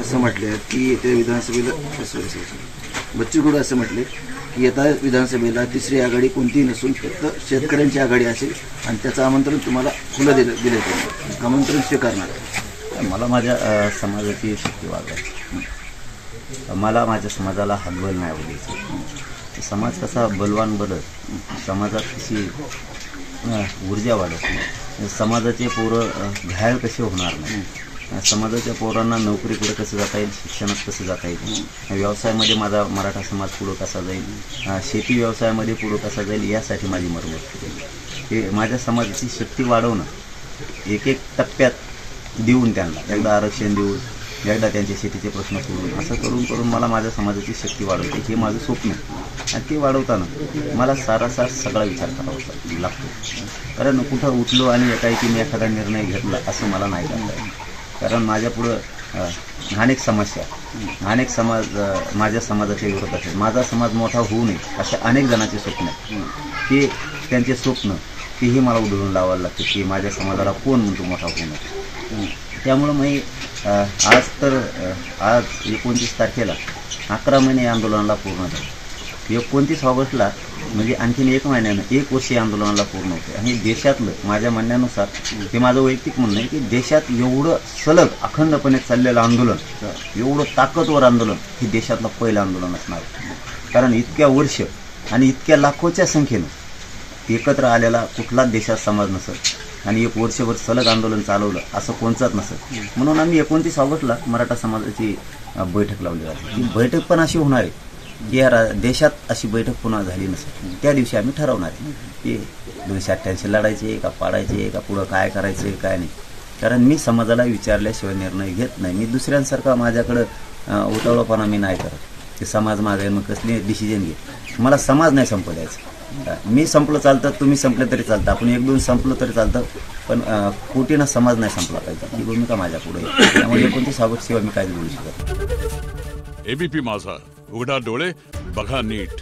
असं म्हटले की येत्या विधानसभेला बच्चू कडू असं म्हटले की येत्या विधानसभेला तिसरी आघाडी कोणतीही नसून फक्त शेतकऱ्यांची आघाडी असेल आणि त्याचं आमंत्रण तुम्हाला खुलं दिलं आमंत्रण स्वीकारणार। मला माझ्या समाजाची शक्ती वाढवायची, मला माझ्या समाजाला हातबल नाही आवडायचं। समाज कसा बलवान बनत, समाजात कशी ऊर्जा वाढत, समाजाचे पोरं घायल कसे होणार नाही, समाजाच्या पोरांना नोकरीकडे कसं जाता येईल, शिक्षणात कसं जाता येईल, व्यवसायामध्ये माझा मराठा समाज पुढं कसा जाईल, शेती व्यवसायामध्ये पुढं कसा जाईल, यासाठी माझी मरमत केली। हे माझ्या समाजाची शक्ती वाढवणं, एक एक टप्प्यात देऊन त्यांना एकदा आरक्षण देऊन, एकदा त्यांचे शेतीचे प्रश्न सोडून, असं करून करून मला माझ्या समाजाची शक्ती वाढवते, हे माझं स्वप्न आहे। आणि ते वाढवताना मला सारासार सगळा विचार करावा लागतो, कारण कुठं उठलो आणि एकाएकी मी एखादा निर्णय घेतला असं मला नाही करता येईल। कारण माझ्या पुढं अनेक समस्या, अनेक समाज माझ्या समाजाच्या विरोधात आहेत, माझा समाज मोठा होऊ नये अशा अनेक जणांचे स्वप्न आहेत, की त्यांचे स्वप्न तेही मला उधळून लावायला लागते की माझ्या समाजाला कोण म्हणतो मोठा होऊ नये। त्यामुळं मी आज 29 तारखेला 11 महिने आंदोलनाला पूर्ण झाले। 29 ऑगस्टला म्हणजे आणखीन 1 महिन्यानं 1 वर्ष आंदोलनाला पूर्ण होते। आणि देशातलं माझ्या म्हणण्यानुसार, हे माझं वैयक्तिक म्हणणं आहे की देशात एवढं सलग अखंडपणे चाललेलं आंदोलन, एवढं ताकदवर आंदोलन हे देशातलं पहिलं आंदोलन असणार। कारण इतक्या वर्ष आणि इतक्या लाखोच्या संख्येनं एकत्र आलेला कुठलाच देशात समाज नसत आणि 1 वर्षभर सलग आंदोलन चालवलं असं कोणचाच नसत। म्हणून आम्ही 29 ऑगस्टला मराठा समाजाची बैठक लावली जाते। ही बैठक पण अशी होणार आहे की या देशात अशी बैठक पुन्हा झाली नसेल। त्या दिवशी आम्ही ठरवणार आहे की 288 लढायचे का पाडायचे का पुढं काय करायचं काय नाही। कारण मी समाजाला विचारल्याशिवाय निर्णय घेत नाही। मी दुसऱ्यांसारखा माझ्याकडं उतावळापणा मी नाही करत की समाज मागे मग कसली डिसिजन घे। मला समाज नाही संपू द्यायचा। मी संपलं चालतं, तुम्ही संपलं तरी चालतं, आपण 1-2 संपलं तरी चालतं, पण कोटीनं समाज नाही संपला पाहिजे, ही भूमिका माझ्या पुढे आहे। त्यामुळे 29 ऑगस्ट शिवाय मी काहीच बोलू शकत नाही। एबीपी माझा, उघडा डोळे बघा नीट।